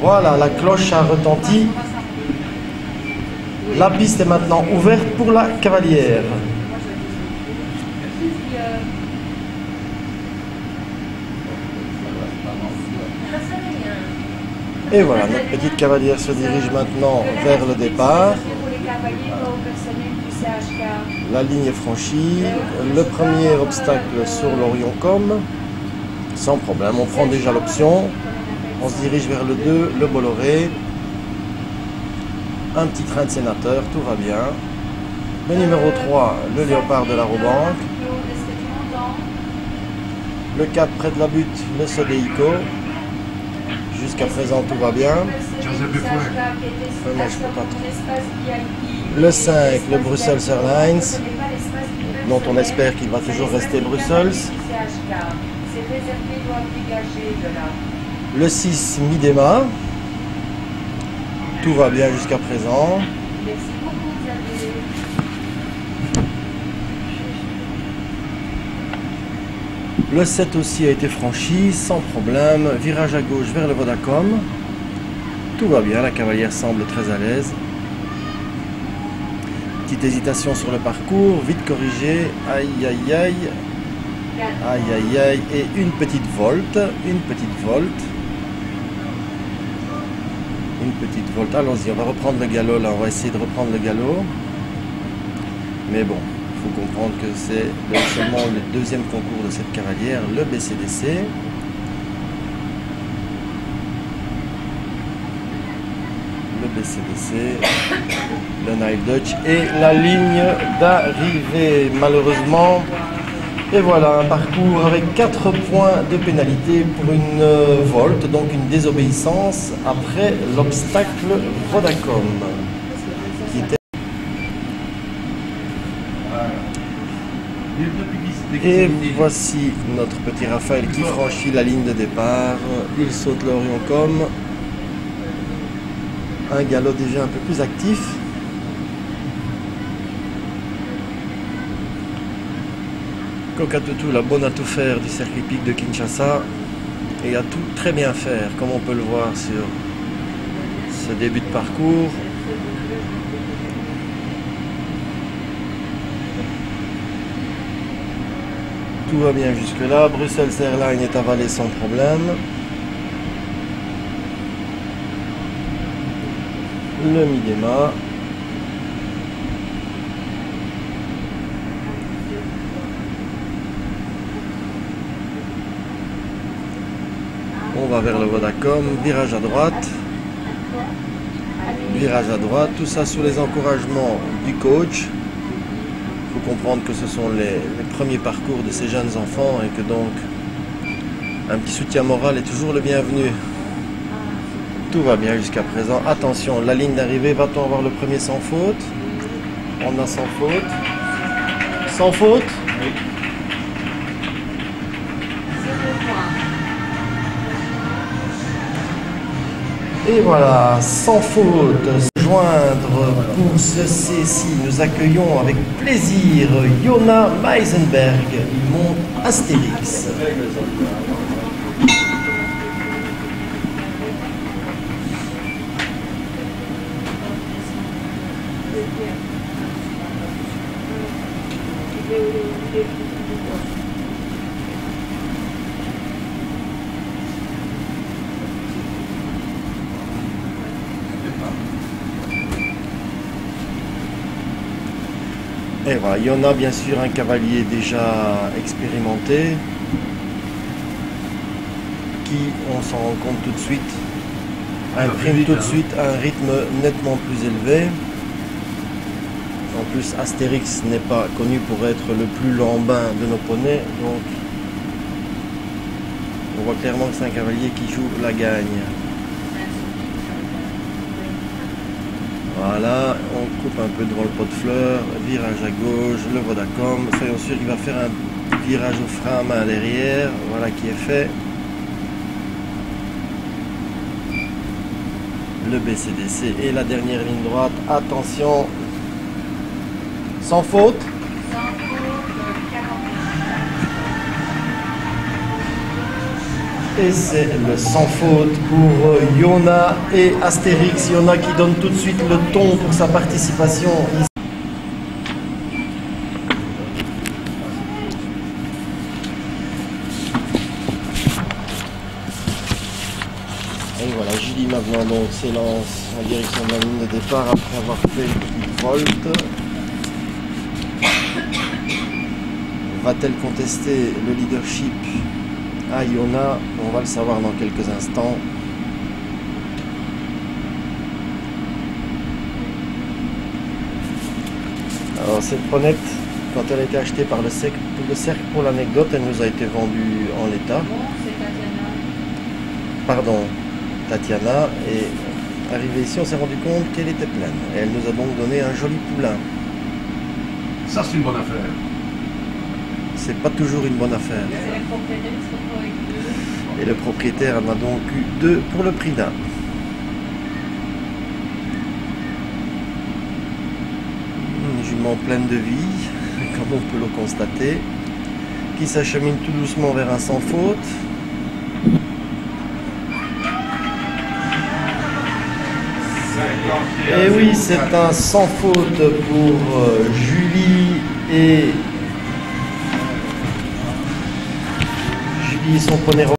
Voilà, la cloche a retenti. La piste est maintenant ouverte pour la cavalière. Et voilà, notre petite cavalière se dirige maintenant vers le départ. La ligne est franchie. Le premier obstacle sur l'Orioncom. Sans problème, on prend déjà l'option. On se dirige vers le 2, le Bolloré. Un petit train de sénateur, tout va bien. Le numéro 3, le Léopard de la Robanque. Le 4, près de la butte, le Sodeico. Jusqu'à présent, tout va bien. Le 5, le Brussels Airlines, dont on espère qu'il va toujours rester Brussels. Le 6, Midema. Tout va bien jusqu'à présent. Le 7 aussi a été franchi sans problème. Virage à gauche vers le Vodacom. Tout va bien, la cavalière semble très à l'aise. Petite hésitation sur le parcours, vite corrigé. Aïe aïe aïe. Aïe aïe aïe. Et une petite volte. Une petite volte. Une petite volte. Allons-y, on va reprendre le galop là. On va essayer de reprendre le galop. Mais bon. Il faut comprendre que c'est seulement le deuxième concours de cette cavalière, le BCDC. Le BCDC, le Nile Dutch et la ligne d'arrivée malheureusement. Et voilà un parcours avec 4 points de pénalité pour une volte, donc une désobéissance après l'obstacle Vodacom. Qui était Et voici notre petit Raphaël qui franchit la ligne de départ. Il saute l'Orioncom. Un galop déjà un peu plus actif. Kokatutu, la bonne à tout faire du circuit hippique de Kinshasa. Et à tout très bien faire, comme on peut le voir sur ce début de parcours. Tout va bien jusque là, Brussels Airlines est avalé sans problème. Le Midema. On va vers le Vodacom, virage à droite. Virage à droite, tout ça sous les encouragements du coach. Il faut comprendre que ce sont les premiers parcours de ces jeunes enfants et que donc un petit soutien moral est toujours le bienvenu. Tout va bien jusqu'à présent. Attention, la ligne d'arrivée, va-t-on avoir le premier sans faute? On a sans faute. Sans faute? Oui. Et voilà, sans faute. Joindre pour ceci, nous accueillons avec plaisir Yona Meisenberg. Il monte Astérix. Et voilà, il y en a bien sûr un cavalier déjà expérimenté qui, on s'en rend compte tout de suite, imprime tout de suite un rythme nettement plus élevé. En plus, Astérix n'est pas connu pour être le plus lambin de nos poneys, donc on voit clairement que c'est un cavalier qui joue la gagne. Voilà, on coupe un peu devant le pot de fleurs, virage à gauche, le Vodacom, soyons sûrs qu'il va faire un virage au frein à main derrière, voilà qui est fait. Le BCDC et la dernière ligne droite, attention, sans faute. Et c'est le sans faute pour Yona et Astérix. Yona qui donne tout de suite le ton pour sa participation. Et voilà, Julie maintenant donc s'élance en direction de la ligne de départ après avoir fait une petite volte. Va-t-elle contester le leadership à Yona? On va le savoir dans quelques instants. Alors cette prenette, quand elle a été achetée par le cercle pour l'anecdote, elle nous a été vendue en l'état. Pardon, Tatiana. Et arrivée ici, on s'est rendu compte qu'elle était pleine. Et elle nous a donc donné un joli poulain. Ça, c'est une bonne affaire. C'est pas toujours une bonne affaire. Et le propriétaire en a donc eu 2 pour le prix d'un. Une jument pleine de vie, comme on peut le constater, qui s'achemine tout doucement vers un sans faute. Et oui, c'est un sans faute pour Julie et son poney.